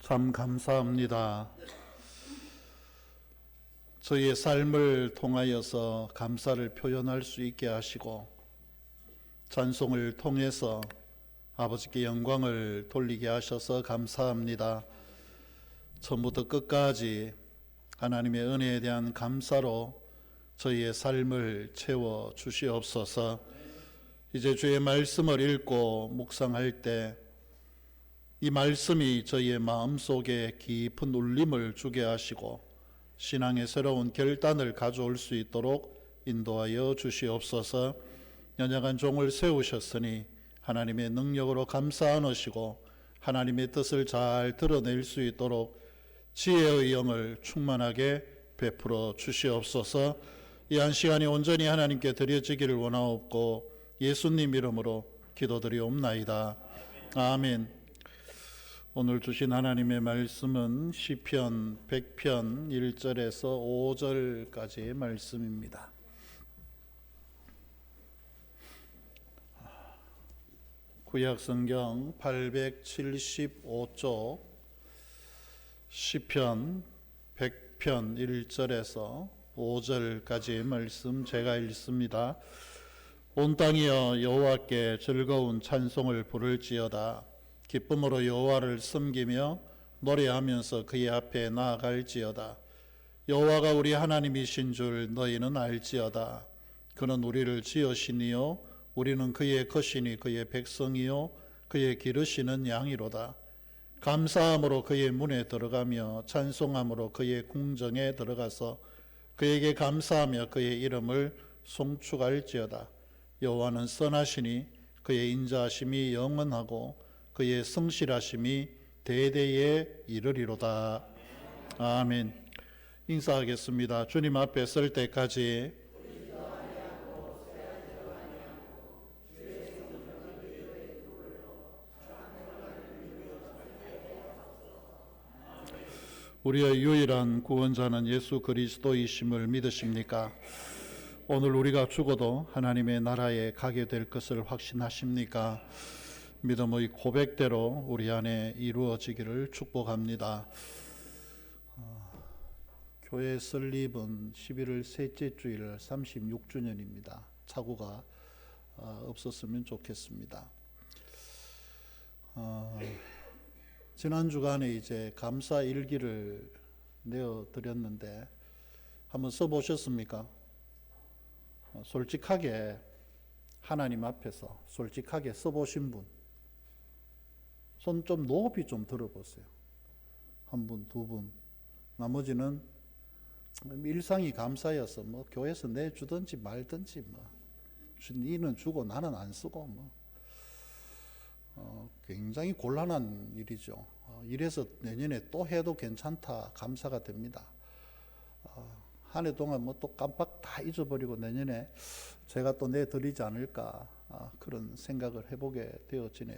참 감사합니다. 저희의 삶을 통하여서 감사를 표현할 수 있게 하시고 찬송을 통해서 아버지께 영광을 돌리게 하셔서 감사합니다. 처음부터 끝까지 하나님의 은혜에 대한 감사로 저희의 삶을 채워 주시옵소서. 이제 주의 말씀을 읽고 묵상할 때 이 말씀이 저희의 마음속에 깊은 울림을 주게 하시고 신앙의 새로운 결단을 가져올 수 있도록 인도하여 주시옵소서. 연약한 종을 세우셨으니 하나님의 능력으로 감사 안으시고 하나님의 뜻을 잘 드러낼 수 있도록 지혜의 영을 충만하게 베풀어 주시옵소서. 이 한 시간이 온전히 하나님께 드려지기를 원하옵고 예수님 이름으로 기도드리옵나이다. 아멘. 오늘 주신 하나님의 말씀은 시편 100편 1절에서 5절까지의 말씀입니다. 구약성경 875쪽 시편 100편 1절에서 5절까지의 말씀 제가 읽습니다. 온 땅이여 여호와께 즐거운 찬송을 부를지어다. 기쁨으로 여호와를 섬기며 노래하면서 그의 앞에 나아갈지어다. 여호와가 우리 하나님이신 줄 너희는 알지어다. 그는 우리를 지으시니요 우리는 그의 것이니 그의 백성이요 그의 기르시는 양이로다. 감사함으로 그의 문에 들어가며 찬송함으로 그의 궁정에 들어가서 그에게 감사하며 그의 이름을 송축할지어다. 여호와는 선하시니 그의 인자하심이 영원하고 그의 성실하심이 대대에 이르리로다. 아멘. 인사하겠습니다. 주님 앞에 설 때까지 우리의 유일한 구원자는 예수 그리스도이심을 믿으십니까? 오늘 우리가 죽어도 하나님의 나라에 가게 될 것을 확신하십니까? 믿음의 고백대로 우리 안에 이루어지기를 축복합니다. 교회 설립은 11월 셋째 주일 36주년입니다. 착오가 없었으면 좋겠습니다. 지난 주간에 이제 감사 일기를 내어드렸는데 한번 써보셨습니까? 솔직하게 하나님 앞에서 솔직하게 써보신 분 손 좀 높이 좀 들어보세요. 한 분, 두 분. 나머지는 일상이 감사여서 뭐 교회에서 내주든지 말든지 뭐 니는 주고 나는 안 쓰고 뭐 굉장히 곤란한 일이죠. 이래서 내년에 또 해도 괜찮다 감사가 됩니다. 한 해 동안 뭐 또 깜빡 다 잊어버리고 내년에 제가 또 내드리지 않을까 그런 생각을 해보게 되어지네요.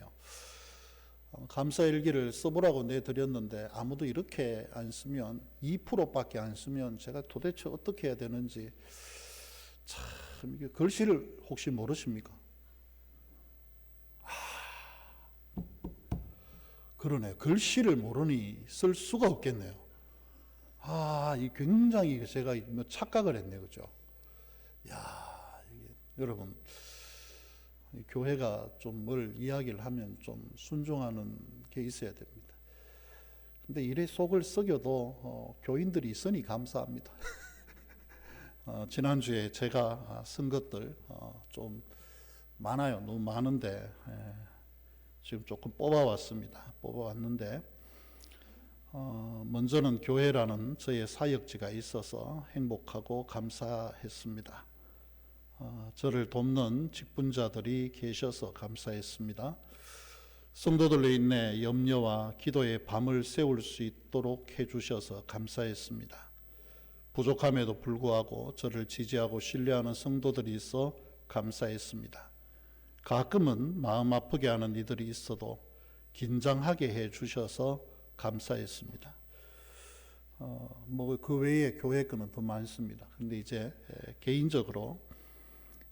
감사일기를 써보라고 내드렸는데 아무도 이렇게 안 쓰면 2%밖에 안 쓰면 제가 도대체 어떻게 해야 되는지 참 이게 글씨를 혹시 모르십니까? 그러네. 글씨를 모르니 쓸 수가 없겠네요. 이 굉장히 제가 착각을 했네요. 그죠? 여러분, 교회가 좀 뭘 이야기를 하면 좀 순종하는 게 있어야 됩니다. 근데 이래 속을 썩여도 교인들이 있으니 감사합니다. 지난주에 제가 쓴 것들 좀 많아요. 너무 많은데 지금 조금 뽑아왔는데 먼저는 교회라는 저의 사역지가 있어서 행복하고 감사했습니다. 저를 돕는 직분자들이 계셔서 감사했습니다. 성도들로 인해 염려와 기도의 밤을 세울 수 있도록 해주셔서 감사했습니다. 부족함에도 불구하고 저를 지지하고 신뢰하는 성도들이 있어 감사했습니다. 가끔은 마음 아프게 하는 이들이 있어도 긴장하게 해주셔서 감사했습니다. 뭐 그 외에 교회 거는 더 많습니다. 근데 이제 개인적으로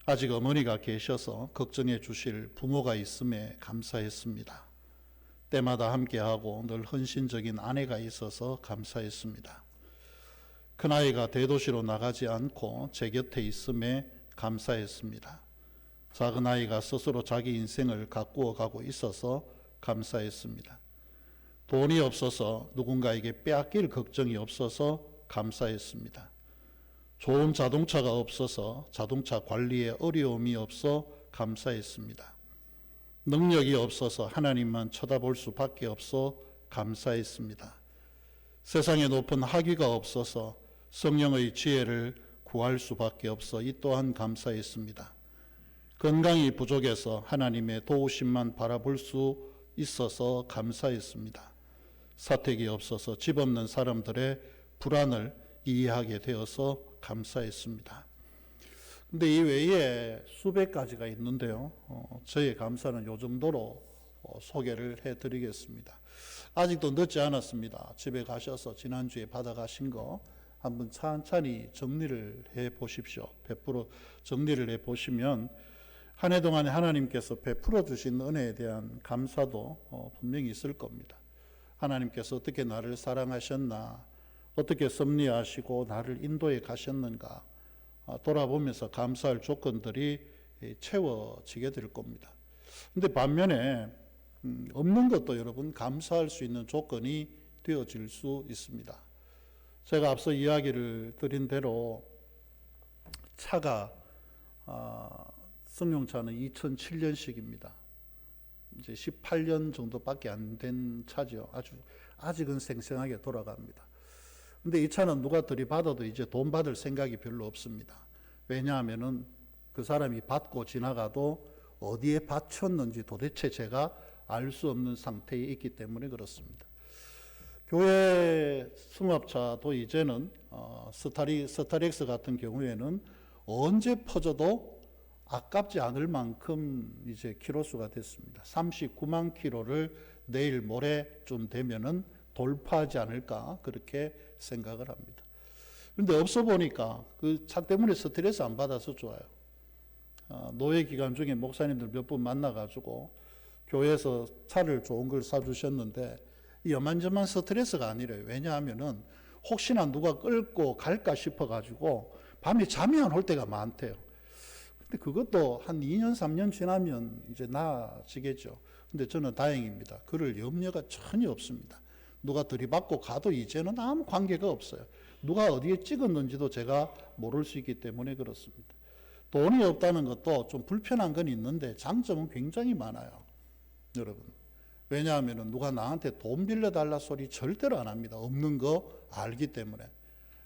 아직 어머니가 계셔서 걱정해 주실 부모가 있음에 감사했습니다. 때마다 함께하고 늘 헌신적인 아내가 있어서 감사했습니다. 큰아이가 대도시로 나가지 않고 제 곁에 있음에 감사했습니다. 작은아이가 스스로 자기 인생을 가꾸어 가고 있어서 감사했습니다. 돈이 없어서 누군가에게 빼앗길 걱정이 없어서 감사했습니다. 좋은 자동차가 없어서 자동차 관리에 어려움이 없어 감사했습니다. 능력이 없어서 하나님만 쳐다볼 수밖에 없어 감사했습니다. 세상에 높은 학위가 없어서 성령의 지혜를 구할 수밖에 없어 이 또한 감사했습니다. 건강이 부족해서 하나님의 도우심만 바라볼 수 있어서 감사했습니다. 사택이 없어서 집 없는 사람들의 불안을 이해하게 되어서 감사했습니다. 근데 이 외에 수백 가지가 있는데요. 저의 감사는 요 정도로 소개를 해드리겠습니다. 아직도 늦지 않았습니다. 집에 가셔서 지난주에 받아가신 거 한번 천천히 정리를 해 보십시오. 100% 정리를 해 보시면 한 해 동안에 하나님께서 베풀어 주신 은혜에 대한 감사도 분명히 있을 겁니다. 하나님께서 어떻게 나를 사랑하셨나, 어떻게 섭리하시고 나를 인도해 가셨는가 돌아보면서 감사할 조건들이 채워지게 될 겁니다. 근데 반면에 없는 것도 여러분 감사할 수 있는 조건이 되어질 수 있습니다. 제가 앞서 이야기를 드린 대로 차가 승용차는 2007년식입니다. 이제 18년 정도밖에 안 된 차죠. 아직은 생생하게 돌아갑니다. 근데 이 차는 누가 들이받아도 이제 돈 받을 생각이 별로 없습니다. 왜냐하면은 그 사람이 받고 지나가도 어디에 바쳤는지 도대체 제가 알 수 없는 상태에 있기 때문에 그렇습니다. 교회 승합차도 이제는 스타렉스 같은 경우에는 언제 퍼져도 아깝지 않을 만큼 이제 키로수가 됐습니다. 39만 키로를 내일 모레쯤 되면은 돌파하지 않을까 그렇게 생각을 합니다. 그런데 없어 보니까 그 차 때문에 스트레스 안 받아서 좋아요. 노예 기간 중에 목사님들 몇 분 만나가지고 교회에서 차를 좋은 걸 사주셨는데 이만저만 스트레스가 아니래요. 왜냐하면은 혹시나 누가 끌고 갈까 싶어가지고 밤에 잠이 안 올 때가 많대요. 근데 그것도 한 2년, 3년 지나면 이제 나아지겠죠. 근데 저는 다행입니다. 그럴 염려가 전혀 없습니다. 누가 들이받고 가도 이제는 아무 관계가 없어요. 누가 어디에 찍었는지도 제가 모를 수 있기 때문에 그렇습니다. 돈이 없다는 것도 좀 불편한 건 있는데 장점은 굉장히 많아요. 여러분. 왜냐하면 누가 나한테 돈 빌려달라 소리 절대로 안 합니다. 없는 거 알기 때문에.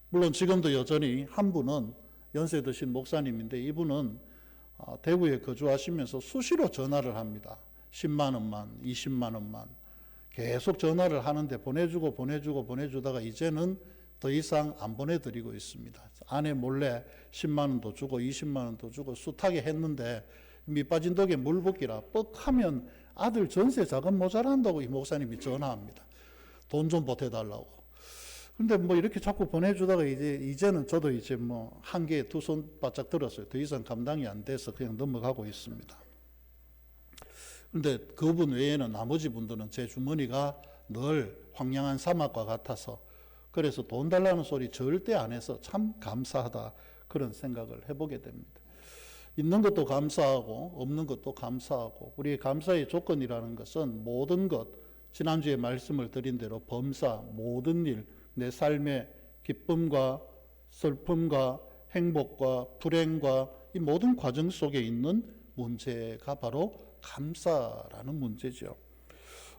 물론 지금도 여전히 한 분은 연세 드신 목사님인데 이분은 대구에 거주하시면서 수시로 전화를 합니다. 10만 원만, 20만 원만 계속 전화를 하는데 보내주다가 이제는 더 이상 안 보내드리고 있습니다. 아내 몰래 10만 원도 주고 20만 원도 주고 숱하게 했는데 밑빠진 독에 물 붓기라 뻑하면 아들 전세 자금 모자란다고 이 목사님이 전화합니다. 돈 좀 보태달라고. 근데 뭐 이렇게 자꾸 보내주다가 이제는 저도 이제 뭐 한 개에 두 손 바짝 들었어요. 더 이상 감당이 안 돼서 그냥 넘어가고 있습니다. 근데 그분 외에는 나머지 분들은 제 주머니가 늘 황량한 사막과 같아서 그래서 돈 달라는 소리 절대 안 해서 참 감사하다 그런 생각을 해보게 됩니다. 있는 것도 감사하고 없는 것도 감사하고 우리의 감사의 조건이라는 것은 모든 것 지난주에 말씀을 드린 대로 범사 모든 일 내 삶의 기쁨과 슬픔과 행복과 불행과 이 모든 과정 속에 있는 문제가 바로 감사라는 문제죠.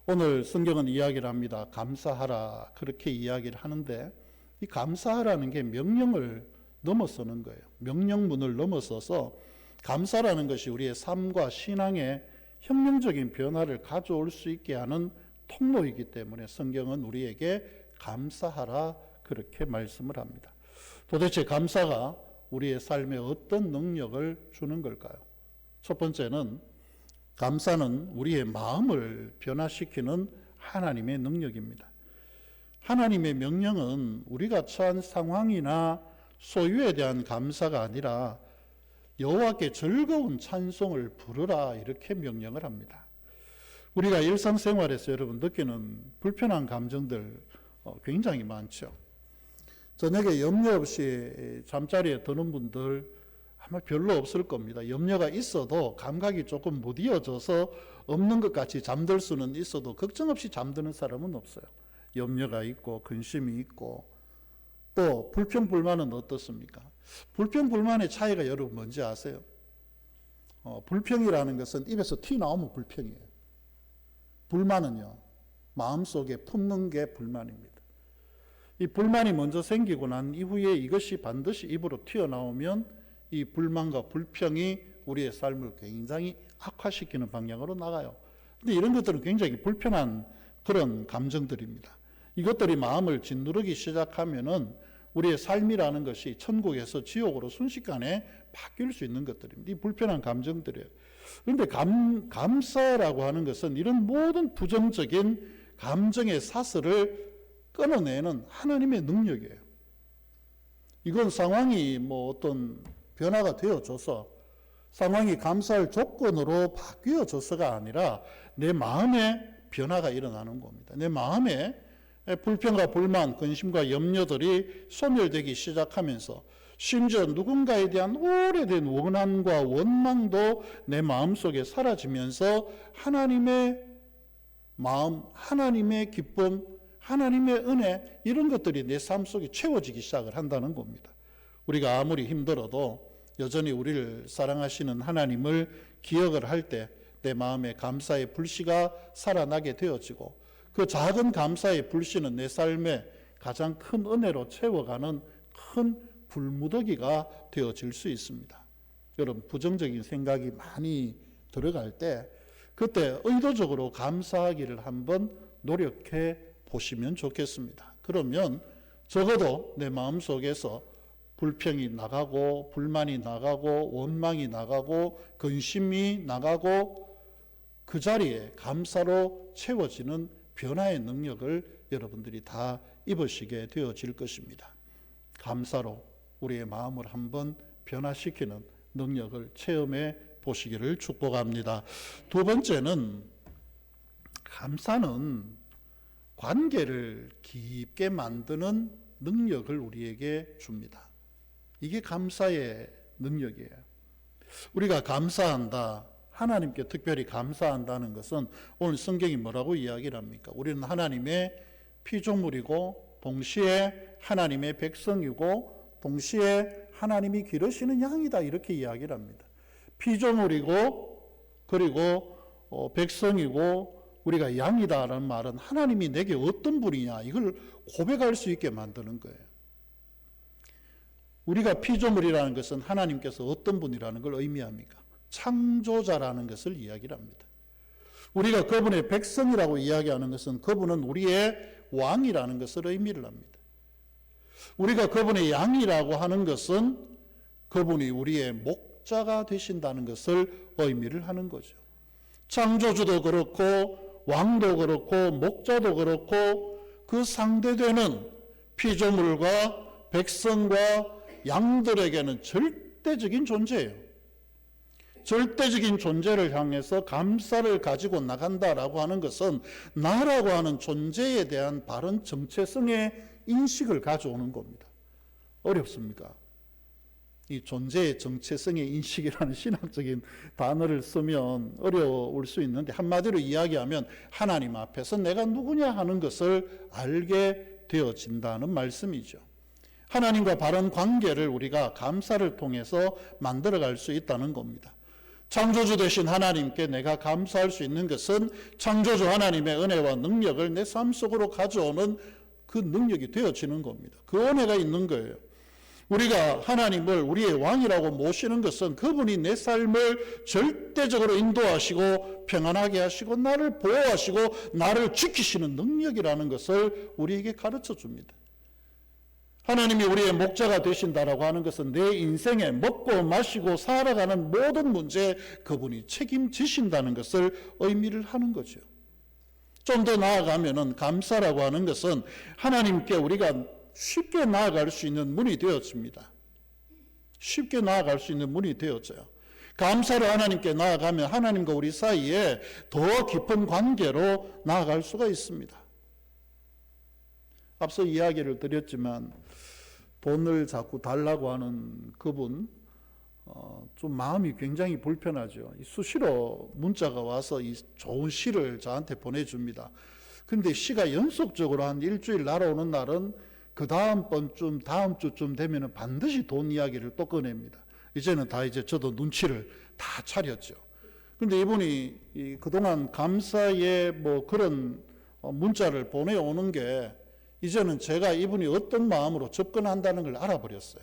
오늘 성경은 이야기를 합니다. 감사하라 그렇게 이야기를 하는데 이 감사하라는 게 명령을 넘어서는 거예요. 명령문을 넘어서서 감사라는 것이 우리의 삶과 신앙의 혁명적인 변화를 가져올 수 있게 하는 통로이기 때문에 성경은 우리에게 감사하라 그렇게 말씀을 합니다. 도대체 감사가 우리의 삶에 어떤 능력을 주는 걸까요? 첫 번째는 감사는 우리의 마음을 변화시키는 하나님의 능력입니다. 하나님의 명령은 우리가 처한 상황이나 소유에 대한 감사가 아니라 여호와께 즐거운 찬송을 부르라 이렇게 명령을 합니다. 우리가 일상생활에서 여러분 느끼는 불편한 감정들 굉장히 많죠. 저녁에 염려 없이 잠자리에 드는 분들 아마 별로 없을 겁니다. 염려가 있어도 감각이 조금 무디어져서 없는 것 같이 잠들 수는 있어도 걱정 없이 잠드는 사람은 없어요. 염려가 있고 근심이 있고 또 불평불만은 어떻습니까? 불평불만의 차이가 여러분 뭔지 아세요? 불평이라는 것은 입에서 튀어나오면 불평이에요. 불만은요, 마음속에 품는 게 불만입니다. 이 불만이 먼저 생기고 난 이후에 이것이 반드시 입으로 튀어나오면 이 불만과 불평이 우리의 삶을 굉장히 악화시키는 방향으로 나가요. 근데 이런 것들은 굉장히 불편한 그런 감정들입니다. 이것들이 마음을 짓누르기 시작하면은 우리의 삶이라는 것이 천국에서 지옥으로 순식간에 바뀔 수 있는 것들입니다. 이 불편한 감정들이에요. 그런데 감사라고 하는 것은 이런 모든 부정적인 감정의 사슬을 끊어내는 하나님의 능력이에요. 이건 상황이 어떤 변화가 되어져서 상황이 감사할 조건으로 바뀌어져서가 아니라 내 마음에 변화가 일어나는 겁니다. 내 마음에 불평과 불만, 근심과 염려들이 소멸되기 시작하면서 심지어 누군가에 대한 오래된 원한과 원망도 내 마음속에 사라지면서 하나님의 마음, 하나님의 기쁨, 하나님의 은혜 이런 것들이 내 삶 속에 채워지기 시작을 한다는 겁니다. 우리가 아무리 힘들어도 여전히 우리를 사랑하시는 하나님을 기억을 할 때 내 마음에 감사의 불씨가 살아나게 되어지고 그 작은 감사의 불씨는 내 삶에 가장 큰 은혜로 채워가는 큰 불무더기가 되어질 수 있습니다. 여러분 부정적인 생각이 많이 들어갈 때 그때 의도적으로 감사하기를 한번 노력해 보시면 좋겠습니다. 그러면 적어도 내 마음속에서 불평이 나가고 불만이 나가고 원망이 나가고 근심이 나가고 그 자리에 감사로 채워지는 변화의 능력을 여러분들이 다 입으시게 되어질 것입니다. 감사로 우리의 마음을 한번 변화시키는 능력을 체험해 보시기를 축복합니다. 두 번째는 감사는 관계를 깊게 만드는 능력을 우리에게 줍니다. 이게 감사의 능력이에요. 우리가 감사한다, 하나님께 특별히 감사한다는 것은 오늘 성경이 뭐라고 이야기를 합니까? 우리는 하나님의 피조물이고 동시에 하나님의 백성이고 동시에 하나님이 기르시는 양이다 이렇게 이야기를 합니다. 피조물이고 그리고 백성이고 우리가 양이다라는 말은 하나님이 내게 어떤 분이냐 이걸 고백할 수 있게 만드는 거예요. 우리가 피조물이라는 것은 하나님께서 어떤 분이라는 걸 의미합니까? 창조자라는 것을 이야기를 합니다. 우리가 그분의 백성이라고 이야기하는 것은 그분은 우리의 왕이라는 것을 의미를 합니다. 우리가 그분의 양이라고 하는 것은 그분이 우리의 목자가 되신다는 것을 의미를 하는 거죠. 창조주도 그렇고 왕도 그렇고 목자도 그렇고 그 상대되는 피조물과 백성과 양들에게는 절대적인 존재예요. 절대적인 존재를 향해서 감사를 가지고 나간다라고 하는 것은 나라고 하는 존재에 대한 바른 정체성의 인식을 가져오는 겁니다. 어렵습니까? 이 존재의 정체성의 인식이라는 신학적인 단어를 쓰면 어려울 수 있는데 한마디로 이야기하면 하나님 앞에서 내가 누구냐 하는 것을 알게 되어진다는 말씀이죠. 하나님과 바른 관계를 우리가 감사를 통해서 만들어갈 수 있다는 겁니다. 창조주 되신 하나님께 내가 감사할 수 있는 것은 창조주 하나님의 은혜와 능력을 내 삶 속으로 가져오는 그 능력이 되어지는 겁니다. 그 은혜가 있는 거예요. 우리가 하나님을 우리의 왕이라고 모시는 것은 그분이 내 삶을 절대적으로 인도하시고 평안하게 하시고 나를 보호하시고 나를 지키시는 능력이라는 것을 우리에게 가르쳐 줍니다. 하나님이 우리의 목자가 되신다라고 하는 것은 내 인생에 먹고 마시고 살아가는 모든 문제에 그분이 책임지신다는 것을 의미를 하는 거죠. 좀 더 나아가면은 감사라고 하는 것은 하나님께 우리가 쉽게 나아갈 수 있는 문이 되어집니다. 쉽게 나아갈 수 있는 문이 되어져요. 감사로 하나님께 나아가면 하나님과 우리 사이에 더 깊은 관계로 나아갈 수가 있습니다. 앞서 이야기를 드렸지만 돈을 자꾸 달라고 하는 그분, 좀 마음이 굉장히 불편하죠. 수시로 문자가 와서 이 좋은 시를 저한테 보내줍니다. 근데 시가 연속적으로 한 일주일 날아오는 날은 그 다음 주쯤 되면 반드시 돈 이야기를 또 꺼냅니다. 이제는 이제 저도 눈치를 다 차렸죠. 근데 이분이 그동안 감사의 뭐 그런 문자를 보내오는 게 이제는 제가 이분이 어떤 마음으로 접근한다는 걸 알아버렸어요.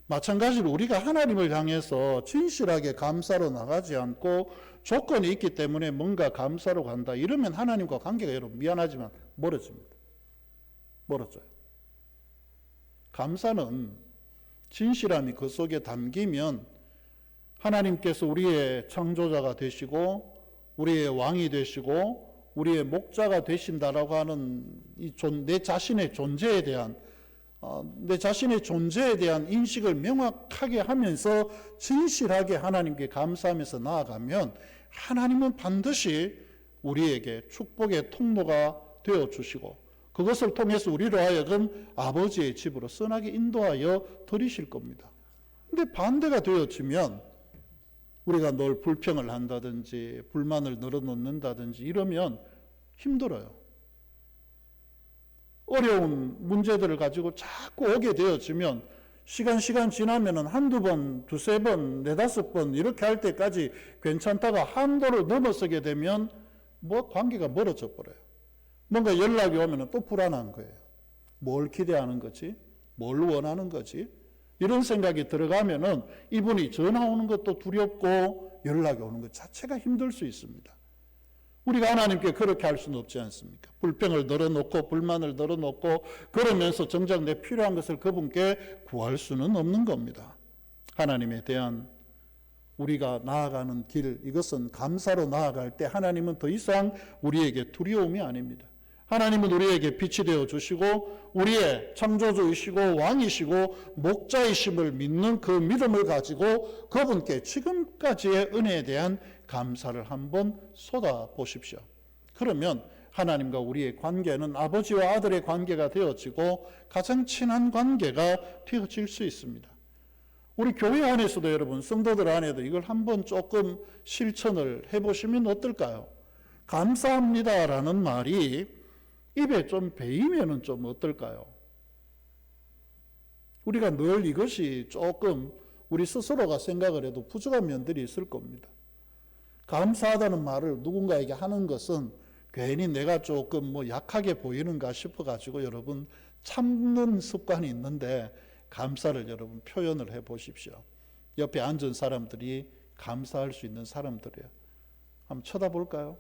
마찬가지로 우리가 하나님을 향해서 진실하게 감사로 나가지 않고 조건이 있기 때문에 뭔가 감사로 간다. 이러면 하나님과 관계가 여러분 미안하지만 멀어집니다. 멀어져요. 감사는 진실함이 그 속에 담기면 하나님께서 우리의 창조자가 되시고 우리의 왕이 되시고 우리의 목자가 되신다라고 하는 내 자신의 존재에 대한 인식을 명확하게 하면서 진실하게 하나님께 감사하면서 나아가면 하나님은 반드시 우리에게 축복의 통로가 되어주시고 그것을 통해서 우리로 하여금 아버지의 집으로 선하게 인도하여 드리실 겁니다. 근데 반대가 되어지면 우리가 늘 불평을 한다든지 불만을 늘어놓는다든지 이러면 힘들어요. 어려운 문제들을 가지고 자꾸 오게 되어지면 시간 지나면은 한두 번, 두세 번, 네다섯 번 이렇게 할 때까지 괜찮다가 한도를 넘어서게 되면 관계가 멀어져 버려요. 뭔가 연락이 오면은 또 불안한 거예요. 뭘 기대하는 거지? 뭘 원하는 거지? 이런 생각이 들어가면은 이분이 전화 오는 것도 두렵고 연락이 오는 것 자체가 힘들 수 있습니다. 우리가 하나님께 그렇게 할 수는 없지 않습니까? 불평을 늘어놓고 불만을 늘어놓고 그러면서 정작 내 필요한 것을 그분께 구할 수는 없는 겁니다. 하나님에 대한 우리가 나아가는 길, 이것은 감사로 나아갈 때 하나님은 더 이상 우리에게 두려움이 아닙니다. 하나님은 우리에게 빛이 되어주시고 우리의 창조주이시고 왕이시고 목자이심을 믿는 그 믿음을 가지고 그분께 지금까지의 은혜에 대한 감사를 한번 쏟아보십시오. 그러면 하나님과 우리의 관계는 아버지와 아들의 관계가 되어지고 가장 친한 관계가 되어질 수 있습니다. 우리 교회 안에서도 여러분 성도들 안에도 이걸 한번 조금 실천을 해보시면 어떨까요? 감사합니다라는 말이 입에 좀 배이면은 좀 어떨까요? 우리가 늘 이것이 조금 우리 스스로가 생각을 해도 부족한 면들이 있을 겁니다. 감사하다는 말을 누군가에게 하는 것은 괜히 내가 조금 약하게 보이는가 싶어가지고 여러분 참는 습관이 있는데 감사를 여러분 표현을 해 보십시오. 옆에 앉은 사람들이 감사할 수 있는 사람들이에요. 한번 쳐다볼까요?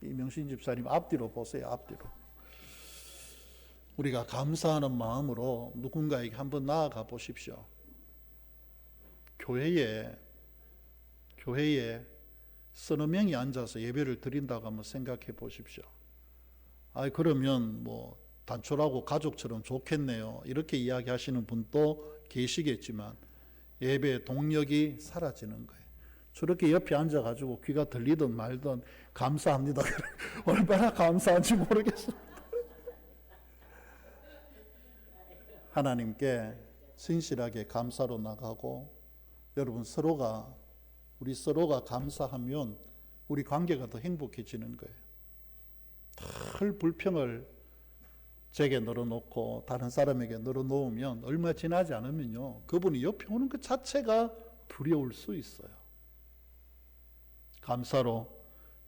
이명신 집사님 앞뒤로 보세요. 앞뒤로. 우리가 감사하는 마음으로 누군가에게 한번 나아가 보십시오. 교회에 서너 명이 앉아서 예배를 드린다고 한번 생각해 보십시오. 그러면 단촐하고 가족처럼 좋겠네요. 이렇게 이야기하시는 분도 계시겠지만 예배의 동력이 사라지는 거예요. 저렇게 옆에 앉아가지고 귀가 들리든 말든 감사합니다. 얼마나 감사한지 모르겠습니다. 하나님께 진실하게 감사로 나가고 여러분 우리 서로가 감사하면 우리 관계가 더 행복해지는 거예요. 늘 불평을 제게 늘어놓고 다른 사람에게 늘어놓으면 얼마 지나지 않으면요 그분이 옆에 오는 것 자체가 두려울 수 있어요. 감사로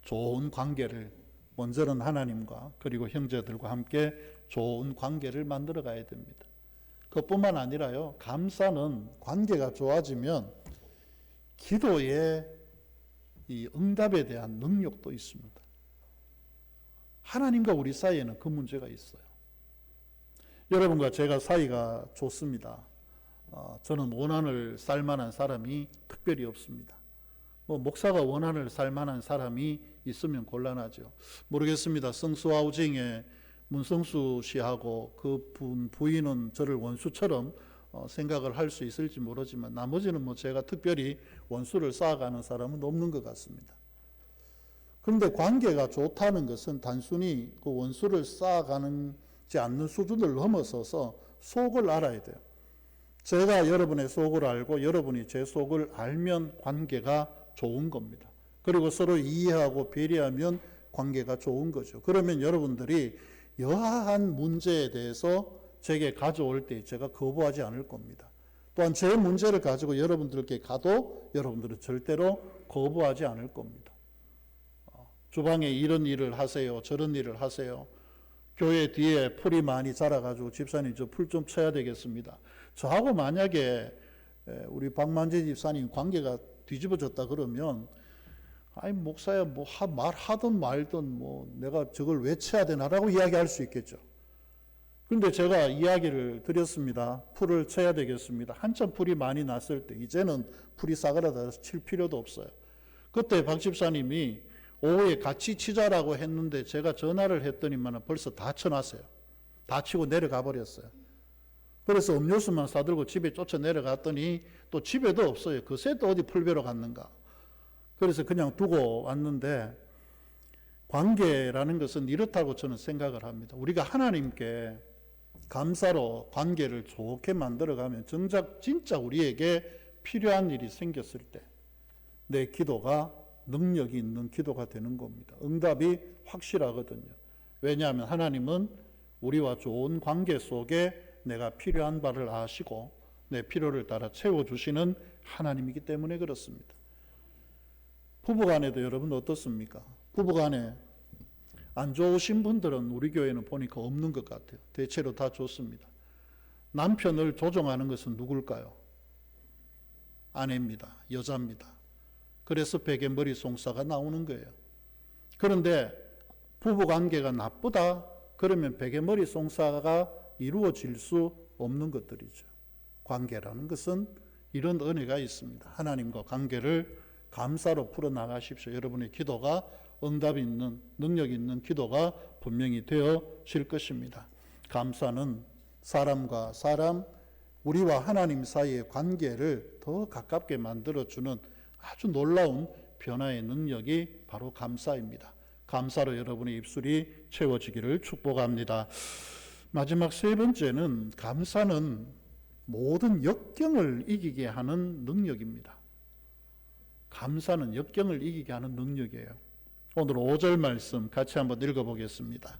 좋은 관계를 먼저는 하나님과 그리고 형제들과 함께 좋은 관계를 만들어 가야 됩니다. 그것뿐만 아니라요 감사는 관계가 좋아지면 기도의 이 응답에 대한 능력도 있습니다. 하나님과 우리 사이에는 그 문제가 있어요. 여러분과 제가 사이가 좋습니다. 저는 원한을 쌀 만한 사람이 특별히 없습니다. 목사가 원한을 살 만한 사람이 있으면 곤란하죠. 모르겠습니다. 성수하우징에 문성수 씨하고 그 부인은 저를 원수처럼 생각을 할 수 있을지 모르지만 나머지는 뭐 제가 특별히 원수를 쌓아가는 사람은 없는 것 같습니다. 그런데 관계가 좋다는 것은 단순히 그 원수를 쌓아가지 않는 수준을 넘어서서 속을 알아야 돼요. 제가 여러분의 속을 알고 여러분이 제 속을 알면 관계가 좋은 겁니다. 그리고 서로 이해하고 배려하면 관계가 좋은 거죠. 그러면 여러분들이 여하한 문제에 대해서 제게 가져올 때 제가 거부하지 않을 겁니다. 또한 제 문제를 가지고 여러분들께 가도 여러분들은 절대로 거부하지 않을 겁니다. 주방에 이런 일을 하세요. 저런 일을 하세요. 교회 뒤에 풀이 많이 자라가지고 집사님 저 풀 좀 쳐야 되겠습니다. 저하고 만약에 우리 박만재 집사님 관계가 뒤집어졌다 그러면 아니 목사야 뭐 말하든 말든 뭐 내가 저걸 왜 쳐야 되나라고 이야기할 수 있겠죠. 그런데 제가 이야기를 드렸습니다. 풀을 쳐야 되겠습니다. 한참 풀이 많이 났을 때 이제는 풀이 싸그라들어서 칠 필요도 없어요. 그때 박 집사님이 오후에 같이 치자라고 했는데 제가 전화를 했더니만 벌써 다 쳐놨어요. 다 치고 내려가 버렸어요. 그래서 음료수만 사들고 집에 쫓아 내려갔더니 또 집에도 없어요. 그새 또 어디 풀베러 갔는가. 그래서 그냥 두고 왔는데 관계라는 것은 이렇다고 저는 생각을 합니다. 우리가 하나님께 감사로 관계를 좋게 만들어가면 정작 진짜 우리에게 필요한 일이 생겼을 때 내 기도가 능력이 있는 기도가 되는 겁니다. 응답이 확실하거든요. 왜냐하면 하나님은 우리와 좋은 관계 속에 내가 필요한 바를 아시고 내 필요를 따라 채워주시는 하나님이기 때문에 그렇습니다. 부부간에도 여러분 어떻습니까? 부부간에 안 좋으신 분들은 우리 교회는 보니까 없는 것 같아요. 대체로 다 좋습니다. 남편을 조종하는 것은 누굴까요? 아내입니다. 여자입니다. 그래서 베개머리 송사가 나오는 거예요. 그런데 부부관계가 나쁘다? 그러면 베개머리 송사가 이루어질 수 없는 것들이죠. 관계라는 것은 이런 은혜가 있습니다. 하나님과 관계를 감사로 풀어나가십시오. 여러분의 기도가 응답 있는 능력 있는 기도가 분명히 되어질 것입니다. 감사는 사람과 사람, 우리와 하나님 사이의 관계를 더 가깝게 만들어주는 아주 놀라운 변화의 능력이 바로 감사입니다. 감사로 여러분의 입술이 채워지기를 축복합니다. 마지막 세 번째는 감사는 모든 역경을 이기게 하는 능력입니다. 감사는 역경을 이기게 하는 능력이에요. 오늘 5절 말씀 같이 한번 읽어보겠습니다.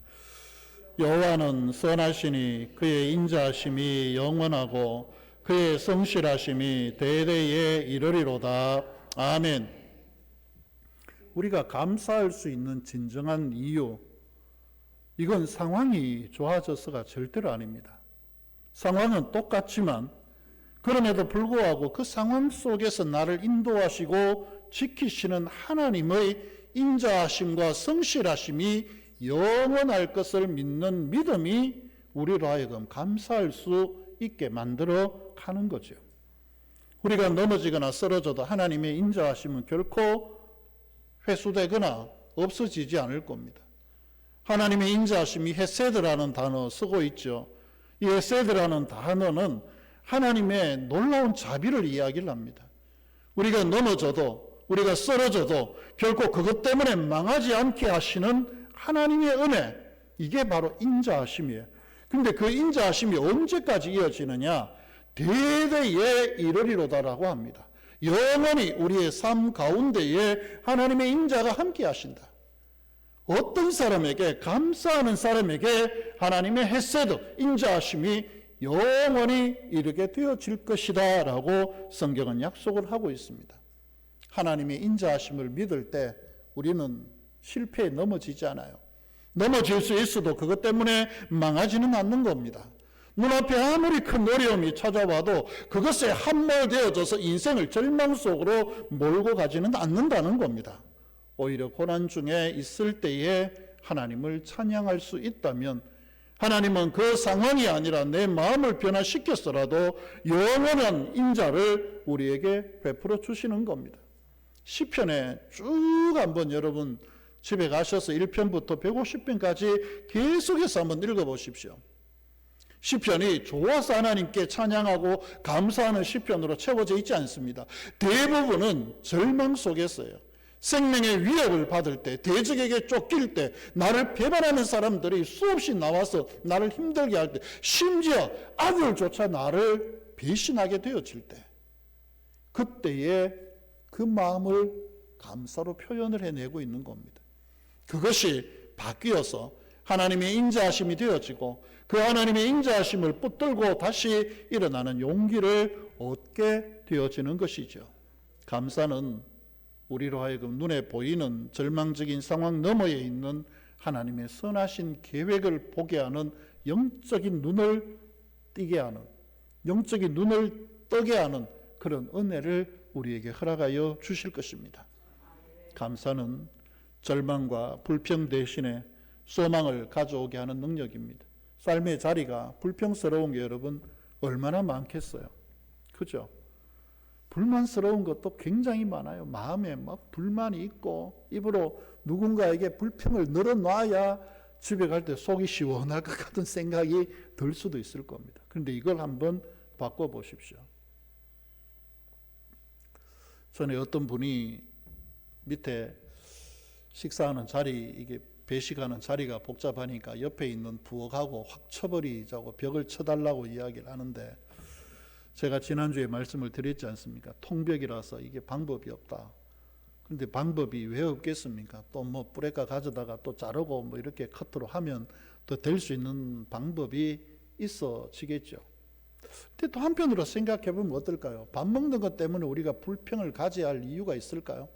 여호와는 선하시니 그의 인자하심이 영원하고 그의 성실하심이 대대에 이르리로다. 아멘. 우리가 감사할 수 있는 진정한 이유, 이건 상황이 좋아져서가 절대로 아닙니다. 상황은 똑같지만 그럼에도 불구하고 그 상황 속에서 나를 인도하시고 지키시는 하나님의 인자하심과 성실하심이 영원할 것을 믿는 믿음이 우리로 하여금 감사할 수 있게 만들어 가는 거죠. 우리가 넘어지거나 쓰러져도 하나님의 인자하심은 결코 회수되거나 없어지지 않을 겁니다. 하나님의 인자하심이 헤세드라는 단어 쓰고 있죠. 이 헤세드라는 단어는 하나님의 놀라운 자비를 이야기를 합니다. 우리가 넘어져도 우리가 쓰러져도 결코 그것 때문에 망하지 않게 하시는 하나님의 은혜, 이게 바로 인자하심이에요. 근데 그 인자하심이 언제까지 이어지느냐? 대대에 이르리로다라고 합니다. 영원히 우리의 삶 가운데에 하나님의 인자가 함께 하신다. 어떤 사람에게, 감사하는 사람에게 하나님의 헤세드, 인자하심이 영원히 이르게 되어질 것이다 라고 성경은 약속을 하고 있습니다. 하나님의 인자하심을 믿을 때 우리는 실패에 넘어지지 않아요. 넘어질 수 있어도 그것 때문에 망하지는 않는 겁니다. 눈앞에 아무리 큰 어려움이 찾아와도 그것에 함몰되어져서 인생을 절망 속으로 몰고 가지는 않는다는 겁니다. 오히려 고난 중에 있을 때에 하나님을 찬양할 수 있다면 하나님은 그 상황이 아니라 내 마음을 변화시켰어라도 영원한 인자를 우리에게 베풀어 주시는 겁니다. 시편에 쭉 한번 여러분 집에 가셔서 1편부터 150편까지 계속해서 한번 읽어보십시오. 시편이 좋아서 하나님께 찬양하고 감사하는 시편으로 채워져 있지 않습니다. 대부분은 절망 속에서요. 생명의 위협을 받을 때, 대적에게 쫓길 때, 나를 배반하는 사람들이 수없이 나와서 나를 힘들게 할 때, 심지어 아들조차 나를 배신하게 되어질 때, 그때에 그 마음을 감사로 표현을 해내고 있는 겁니다. 그것이 바뀌어서 하나님의 인자하심이 되어지고 그 하나님의 인자하심을 붙들고 다시 일어나는 용기를 얻게 되어지는 것이죠. 감사는 우리로 하여금 눈에 보이는 절망적인 상황 너머에 있는 하나님의 선하신 계획을 보게 하는 영적인 눈을 띄게 하는, 영적인 눈을 뜨게 하는 그런 은혜를 우리에게 허락하여 주실 것입니다. 감사는 절망과 불평 대신에 소망을 가져오게 하는 능력입니다. 삶의 자리가 불평스러운 게 여러분 얼마나 많겠어요. 그죠? 불만스러운 것도 굉장히 많아요. 마음에 막 불만이 있고 입으로 누군가에게 불평을 늘어놔야 집에 갈 때 속이 시원할 것 같은 생각이 들 수도 있을 겁니다. 그런데 이걸 한번 바꿔보십시오. 전에 어떤 분이 밑에 식사하는 자리, 이게 배식하는 자리가 복잡하니까 옆에 있는 부엌하고 확 쳐버리자고 벽을 쳐달라고 이야기를 하는데, 제가 지난주에 말씀을 드렸지 않습니까? 통벽이라서 이게 방법이 없다. 그런데 방법이 왜 없겠습니까? 또 뭐 뿌레까 가져다가 또 자르고 뭐 이렇게 커트로 하면 더 될 수 있는 방법이 있어지겠죠. 근데 또 한편으로 생각해 보면 어떨까요? 밥 먹는 것 때문에 우리가 불평을 가져야 할 이유가 있을까요?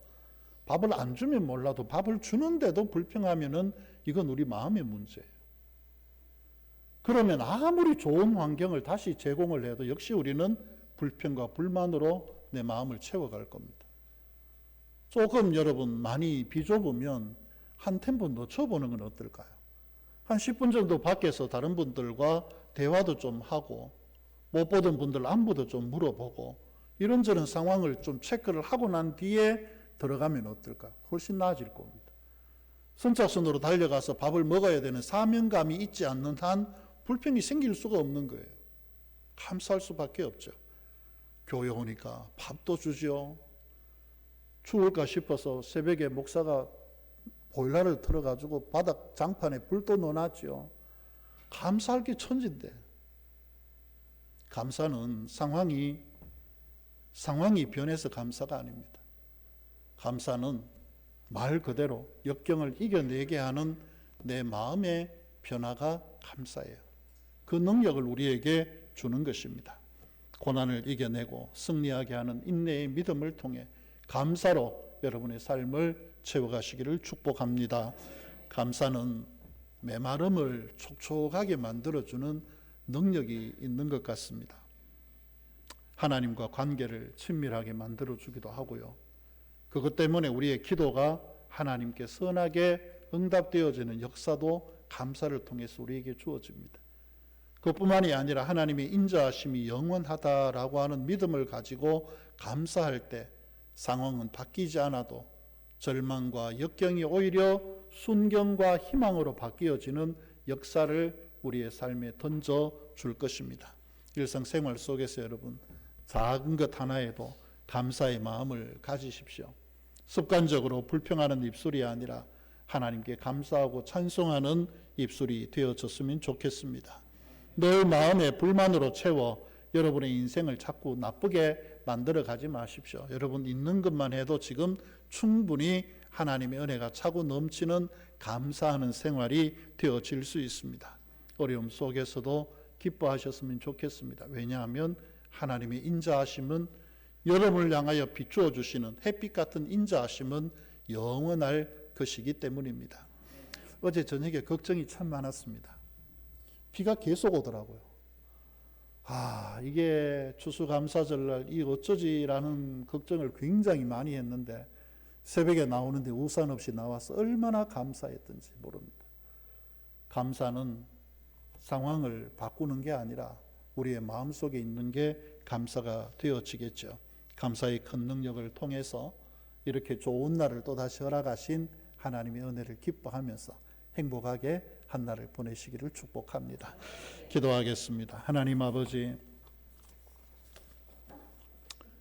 밥을 안 주면 몰라도 밥을 주는데도 불평하면은 이건 우리 마음의 문제예요. 그러면 아무리 좋은 환경을 다시 제공을 해도 역시 우리는 불평과 불만으로 내 마음을 채워갈 겁니다. 조금 여러분 많이 비좁으면 한 템포 늦춰보는 건 어떨까요? 한 10분 정도 밖에서 다른 분들과 대화도 좀 하고 못 보던 분들 안부도 좀 물어보고 이런저런 상황을 좀 체크를 하고 난 뒤에 들어가면 어떨까? 훨씬 나아질 겁니다. 선착순으로 달려가서 밥을 먹어야 되는 사명감이 있지 않는 한 불평이 생길 수가 없는 거예요. 감사할 수밖에 없죠. 교회 오니까 밥도 주죠. 추울까 싶어서 새벽에 목사가 보일러를 틀어가지고 바닥 장판에 불도 넣어놨죠. 감사할 게 천진데. 감사는 상황이 변해서 감사가 아닙니다. 감사는 말 그대로 역경을 이겨내게 하는 내 마음의 변화가 감사예요. 그 능력을 우리에게 주는 것입니다. 고난을 이겨내고 승리하게 하는 인내의 믿음을 통해 감사로 여러분의 삶을 채워가시기를 축복합니다. 감사는 메마름을 촉촉하게 만들어주는 능력이 있는 것 같습니다. 하나님과 관계를 친밀하게 만들어주기도 하고요. 그것 때문에 우리의 기도가 하나님께 선하게 응답되어지는 역사도 감사를 통해서 우리에게 주어집니다. 그것뿐만이 아니라 하나님의 인자하심이 영원하다라고 하는 믿음을 가지고 감사할 때 상황은 바뀌지 않아도 절망과 역경이 오히려 순경과 희망으로 바뀌어지는 역사를 우리의 삶에 던져줄 것입니다. 일상생활 속에서 여러분 작은 것 하나에도 감사의 마음을 가지십시오. 습관적으로 불평하는 입술이 아니라 하나님께 감사하고 찬송하는 입술이 되어졌으면 좋겠습니다. 늘 마음에 불만으로 채워 여러분의 인생을 자꾸 나쁘게 만들어 가지 마십시오. 여러분 있는 것만 해도 지금 충분히 하나님의 은혜가 차고 넘치는 감사하는 생활이 되어질 수 있습니다. 어려움 속에서도 기뻐하셨으면 좋겠습니다. 왜냐하면 하나님의 인자하심은 여러분을 향하여 비추어 주시는 햇빛 같은 인자하심은 영원할 것이기 때문입니다. 어제 저녁에 걱정이 참 많았습니다. 비가 계속 오더라고요. 이게 추수감사절날 이 어쩌지라는 걱정을 굉장히 많이 했는데 새벽에 나오는데 우산 없이 나와서 얼마나 감사했던지 모릅니다. 감사는 상황을 바꾸는 게 아니라 우리의 마음속에 있는 게 감사가 되어지겠죠. 감사의 큰 능력을 통해서 이렇게 좋은 날을 또다시 허락하신 하나님의 은혜를 기뻐하면서 행복하게 한 날을 보내시기를 축복합니다. 기도하겠습니다. 하나님 아버지,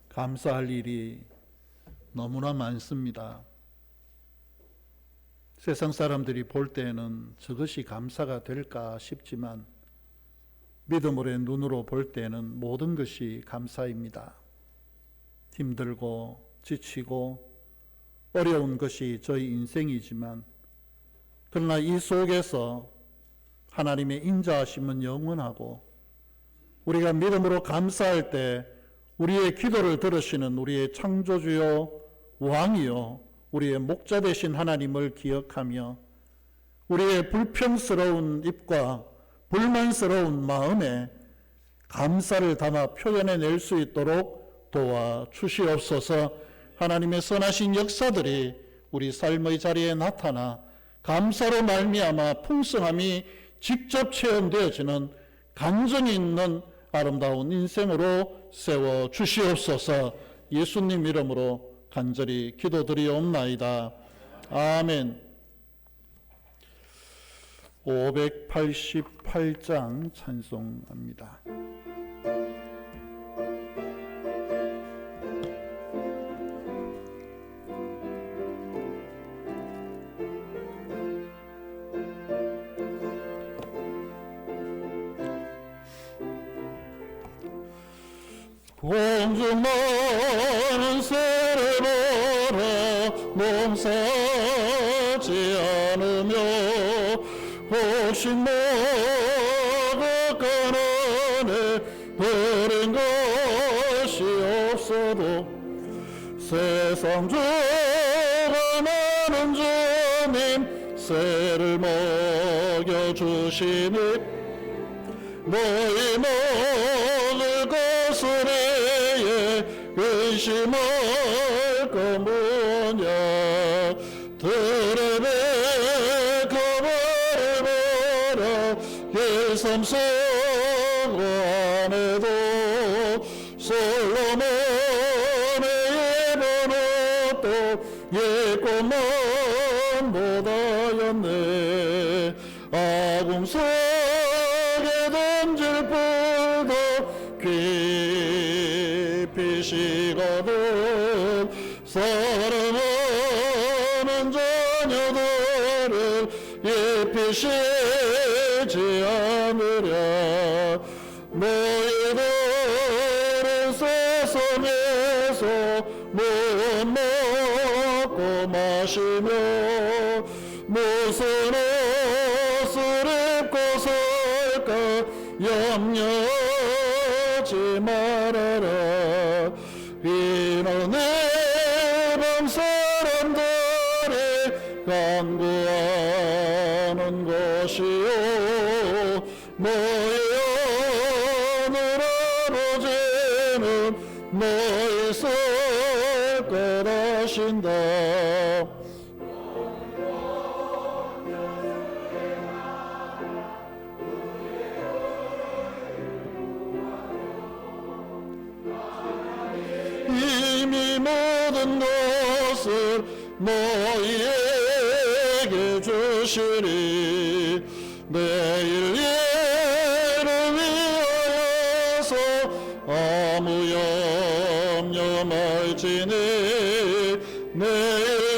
감사할 일이 너무나 많습니다. 세상 사람들이 볼 때는 저것이 감사가 될까 싶지만 믿음으로의 눈으로 볼 때는 모든 것이 감사입니다. 힘들고 지치고 어려운 것이 저희 인생이지만 그러나 이 속에서 하나님의 인자하심은 영원하고 우리가 믿음으로 감사할 때 우리의 기도를 들으시는 우리의 창조주요 왕이요 우리의 목자 되신 하나님을 기억하며 우리의 불평스러운 입과 불만스러운 마음에 감사를 담아 표현해낼 수 있도록 도와주시옵소서. 하나님의 선하신 역사들이 우리 삶의 자리에 나타나 감사로 말미암아 풍성함이 직접 체험되어지는 간증이 있는 아름다운 인생으로 세워주시옵소서. 예수님 이름으로 간절히 기도드리옵나이다. 아멘. 588장 찬송합니다. 공중 많은 새를 보라 농사지 않으며 혹시 먹어 가난해 버린 것이 없어도 세상 주가 많은 주님 새를 먹여주시니 너희 먹을 것을 의심할 거 뭐냐 들에 가버려라 예삼 성 안에도 솔로몬의 예번옷도 예꽃만 못하였네 아궁 속에 던질 불도 깊이 식어도 사랑하는 자녀들을 입히시지 않으랴 너희들은 세상에서 못 먹고 마시며 무슨 옷을 입고 살까 염려하지 말아라 이는 이방 사람들이 간구하는 것이요 너희 하늘 아버지는 너희 살 것하신다 이미 모든 것을 너희에게 주시리 내일 예를 위하여서 아무 염려 말지니 내일